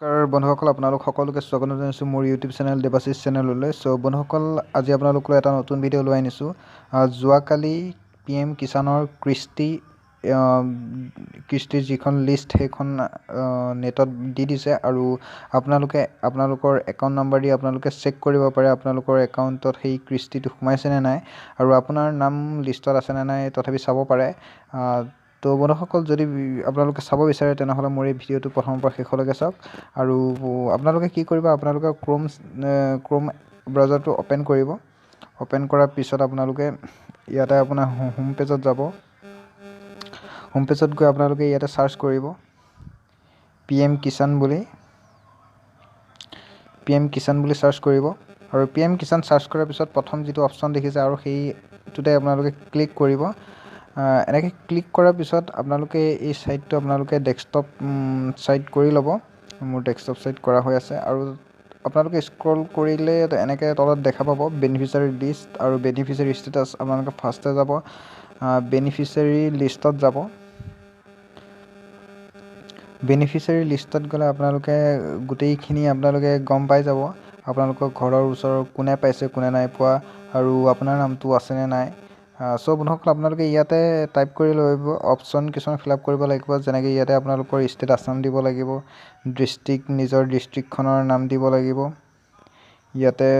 বন্ধুসকল আপোনালোক সকলোকে স্বাগতম জনাইছোঁ মোৰ ইউটিউব চেনেল দেৱাশিষ চেনেললৈ। চ' বন্ধুসকল আজি আপোনালোকলৈ এটা নতুন ভিডিঅ' লৈ আনিছোঁ। যোৱাকালি PM কিষাণৰ কৃষ্টিৰ যিখন লিষ্ট সেইখন নেটত দি দিছে আৰু আপোনালোকে আপোনালোকৰ একাউণ্ট নাম্বাৰ দি আপোনালোকে চেক কৰিব পাৰে আপোনালোকৰ একাউণ্টত সেই কৃষ্টিটো সোমাইছেনে নাই আৰু আপোনাৰ নাম লিষ্টত আছেনে নাই তথাপি চাব পাৰে। তো বন্ধুসকল যদি আপোনালোকে চাব বিচাৰে তেনেহ'লে মোৰ এই ভিডিঅ'টো প্ৰথমৰ পৰা শেষলৈকে চাওক। আৰু আপোনালোকে কি কৰিব, আপোনালোকে ক্ৰোম ব্ৰাউজাৰটো অ'পেন কৰিব। অ'পেন কৰাৰ পিছত আপোনালোকে ইয়াতে আপোনাৰ হোম পেজত যাব। হোম পেজত গৈ আপোনালোকে ইয়াতে চাৰ্চ কৰিব PM কিষাণ বুলি চাৰ্চ কৰিব। আৰু PM কিষাণ চাৰ্চ কৰাৰ পিছত প্ৰথম যিটো অপশ্যন দেখিছে আৰু সেইটোতে আপোনালোকে ক্লিক কৰিব। এনেকৈ ক্লিক কৰাৰ পিছত আপোনালোকে এই ছাইটটো আপোনালোকে ডেস্কটপ ছাইট কৰি ল'ব। মোৰ ডেস্কটপ ছাইট কৰা হৈ আছে আৰু আপোনালোকে স্ক্ৰল কৰিলে এনেকৈ তলত দেখা পাব বেনিফিচিয়াৰী লিষ্ট আৰু বেনিফিচিয়াৰী ষ্টেটাছ। আপোনালোকে ফাৰ্ষ্টে যাব বেনিফিচিয়াৰী লিষ্টত যাব। বেনিফিচিয়াৰী লিষ্টত গ'লে আপোনালোকে গোটেইখিনি আপোনালোকে গম পাই যাব আপোনালোকৰ ঘৰৰ ওচৰৰ কোনে পাইছে কোনে নাই পোৱা আৰু আপোনাৰ নামটো আছেনে নাই। চ' বন্ধুসকল আপোনালোকে ইয়াতে টাইপ কৰি লাগিব, অপশ্যন কিছুমান ফিল আপ কৰিব লাগিব। যেনেকৈ ইয়াতে আপোনালোকৰ ষ্টেট আছাম দিব লাগিব, ডিষ্ট্ৰিক্ট নিজৰ ডিষ্ট্ৰিক্টখনৰ নাম দিব লাগিব। ইয়াতে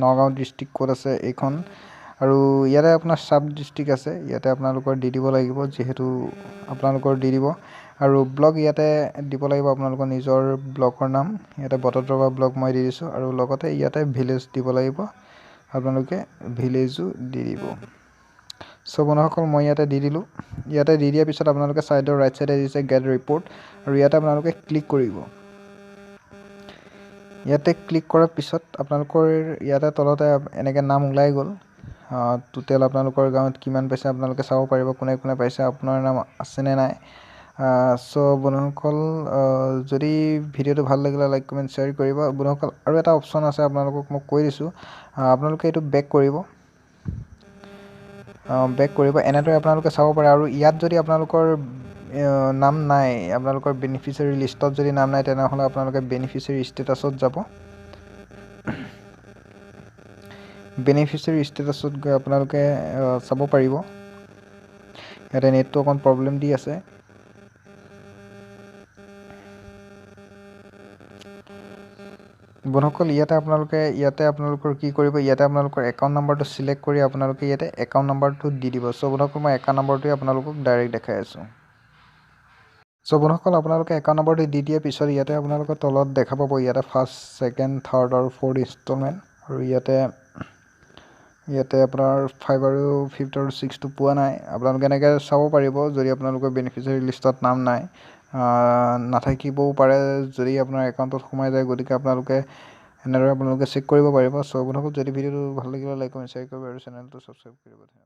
নগাঁও ডিষ্ট্ৰিক্ট ক'ত আছে এইখন, আৰু ইয়াতে আপোনাৰ চাব ডিষ্ট্ৰিক্ট আছে ইয়াতে আপোনালোকৰ দি দিব লাগিব, যিহেতু আপোনালোকৰ দি দিব। আৰু ব্লক ইয়াতে দিব লাগিব আপোনালোকৰ নিজৰ ব্লকৰ নাম। ইয়াতে বটদ্ৰৱা ব্লক মই দি দিছোঁ আৰু লগতে ইয়াতে ভিলেজ দিব লাগিব, আপোনালোকে ভিলেজো দি দিব। চ' বন্ধুসকল মই ইয়াতে দি দিলোঁ। ইয়াতে দি দিয়াৰ পিছত আপোনালোকে ছাইডৰ ৰাইট ছাইডে দিছে গেট ৰিপৰ্ট আৰু ইয়াতে আপোনালোকে ক্লিক কৰিব। ইয়াতে ক্লিক কৰাৰ পিছত আপোনালোকৰ ইয়াতে তলতে এনেকৈ নাম ওলাই গ'ল। টোটেল আপোনালোকৰ গাঁৱত কিমান পাইছে আপোনালোকে চাব পাৰিব, কোনে কোনে পাইছে, আপোনাৰ নাম আছেনে নাই। চ' বন্ধুসকল যদি ভিডিঅ'টো ভাল লাগিলে লাইক কমেণ্ট শ্বেয়াৰ কৰিব। বন্ধুসকল আৰু এটা অপশ্যন আছে আপোনালোকক মই কৈ দিছোঁ, আপোনালোকে এইটো বেক কৰিব। এনেদৰে আপোনালোকে চাব পাৰে। আৰু ইয়াত যদি আপোনালোকৰ নাম নাই, আপোনালোকৰ বেনিফিচিয়াৰী লিষ্টত যদি নাম নাই তেনেহ'লে আপোনালোকে বেনিফিচিয়াৰী ষ্টেটাছত যাব। বেনিফিচিয়াৰী ষ্টেটাছত গৈ আপোনালোকে চাব পাৰিব। ইয়াতে নেটটো অকণ প্ৰব্লেম দি আছে। বন্ধুসকল ইয়াতে আপোনালোকৰ কি কৰিব, ইয়াতে আপোনালোকৰ একাউণ্ট নাম্বাৰটো চিলেক্ট কৰি আপোনালোকে ইয়াতে একাউণ্ট নাম্বাৰটো দি দিব। চ' বন্ধুসকল মই একাউণ্ট নাম্বাৰটোৱে আপোনালোকক ডাইৰেক্ট দেখাই আছোঁ। চ' বন্ধুসকল আপোনালোকে একাউণ্ট নাম্বাৰটো দি দিয়াৰ পিছত ইয়াতে আপোনালোকৰ তলত দেখা পাব ইয়াতে ফাৰ্ষ্ট, ছেকেণ্ড, থাৰ্ড আৰু ফ'ৰ্থ ইনষ্টলমেণ্ট, আৰু ইয়াতে আপোনাৰ 5 আৰু 5th আৰু 6টো পোৱা নাই। আপোনালোকে এনেকৈ চাব পাৰিব যদি আপোনালোকৰ বেনিফিচিয়াৰী লিষ্টত নাম নাই, নাথাকিবও পাৰে যদি আপোনাৰ একাউণ্টত সোমাই যায়। গতিকে আপোনালোকে এনেদৰে চেক কৰিব পাৰিব। চ' বন্ধুসকল যদি ভিডিঅ'টো ভাল লাগিলে লাইক কমেণ্ট শ্বেয়াৰ কৰিব আৰু চেনেলটো ছাবস্ক্ৰাইব কৰিব। ধন্যবাদ।